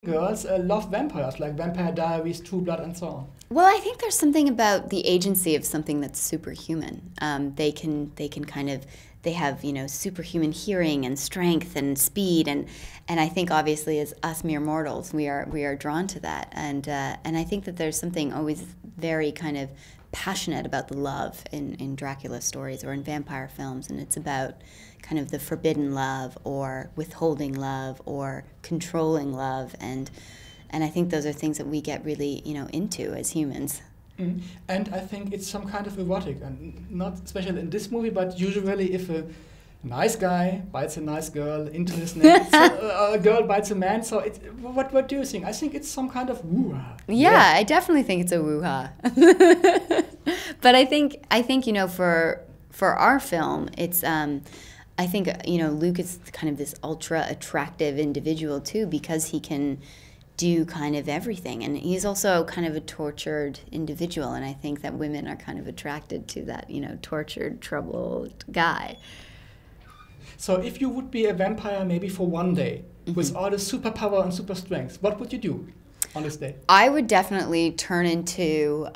Girls love vampires, like Vampire Diaries, True Blood, and so on. Well, I think there's something about the agency of something that's superhuman. They can kind of, they have, you know, superhuman hearing and strength and speed, and I think obviously as us mere mortals, we are drawn to that, and I think that there's something always very kind of passionate about the love in Dracula stories or in vampire films, and it's about kind of the forbidden love or withholding love or controlling love, and I think those are things that we get really, you know, into as humans. Mm. And I think it's some kind of erotic, and not especially in this movie, but usually if a nice guy bites a nice girl into his neck, so a girl bites a man. So it's, what do you think? I think it's some kind of woo-ha. Yeah, I definitely think it's a woo-ha. But I think you know, for our film, it's I think, you know, Luke is kind of this ultra attractive individual too, because he can do kind of everything, and he's also kind of a tortured individual, and I think that women are kind of attracted to that, you know, tortured, troubled guy. So if you would be a vampire maybe for one day, with all the superpower and super strength, what would you do on this day? I would definitely turn into,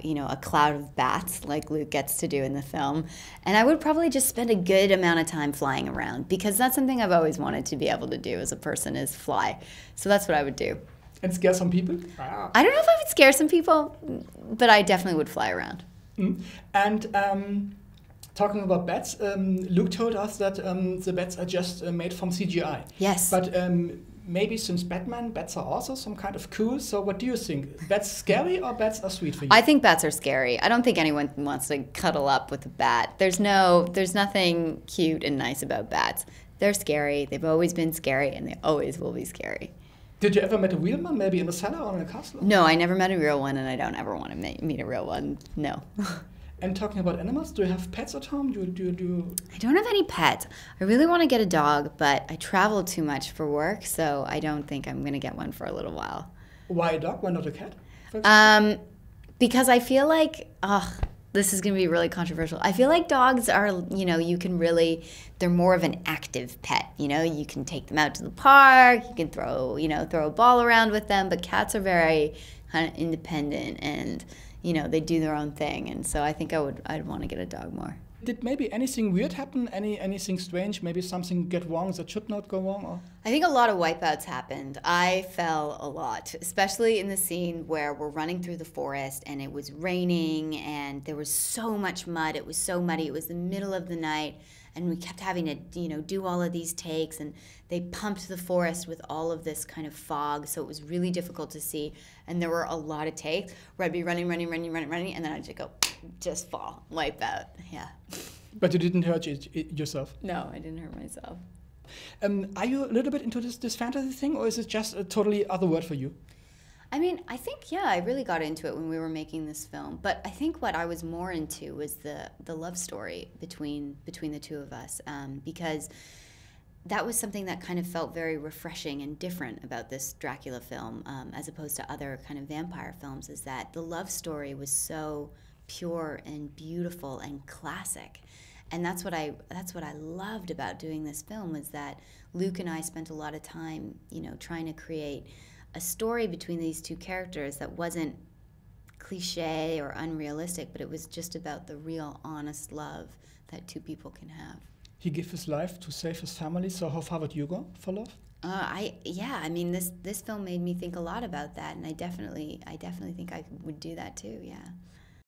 you know, a cloud of bats like Luke gets to do in the film. And I would probably just spend a good amount of time flying around, because that's something I've always wanted to be able to do as a person, is fly. So that's what I would do. And scare some people? I don't know if I would scare some people, but I definitely would fly around. Mm. And talking about bats, Luke told us that the bats are just made from CGI. Yes. But maybe since Batman, bats are also some kind of cool. So what do you think? Bats scary or bats are sweet for you? I think bats are scary. I don't think anyone wants to cuddle up with a bat. There's nothing cute and nice about bats. They're scary. They've always been scary, and they always will be scary. Did you ever met a real one, maybe in a cellar or in a castle? No, I never met a real one, and I don't ever want to meet a real one. No. And talking about animals, do you have pets at home? I don't have any pets. I really want to get a dog, but I travel too much for work, so I don't think I'm going to get one for a little while. Why a dog? Why not a cat? Because I feel like, this is going to be really controversial. I feel like dogs are, you know, they're more of an active pet. You know, you can take them out to the park, you can throw a ball around with them, but cats are very kind of independent, and you know, they do their own thing, and so I think I'd want to get a dog more. Did maybe anything weird happen? Anything strange? Maybe something get wrong that should not go wrong? Or? I think a lot of wipeouts happened. I fell a lot, especially in the scene where we're running through the forest and it was raining and there was so much mud. It was so muddy. It was the middle of the night, and we kept having to, you know, do all of these takes, and they pumped the forest with all of this kind of fog, so it was really difficult to see. And there were a lot of takes where I'd be running, and then I'd just fall, wipe out. Yeah. But you didn't hurt yourself? No, I didn't hurt myself. Are you a little bit into this fantasy thing, or is it just a totally other word for you? I mean, I think, yeah, I really got into it when we were making this film. But I think what I was more into was the love story between the two of us, because that was something that kind of felt very refreshing and different about this Dracula film, as opposed to other kind of vampire films, is that the love story was so pure and beautiful and classic. And that's what I loved about doing this film, was that Luke and I spent a lot of time, you know, trying to create a story between these two characters that wasn't cliche or unrealistic, but it was just about the real, honest love that two people can have. He gave his life to save his family, so how far would you go for love? I mean, this film made me think a lot about that, and I definitely think I would do that too, yeah.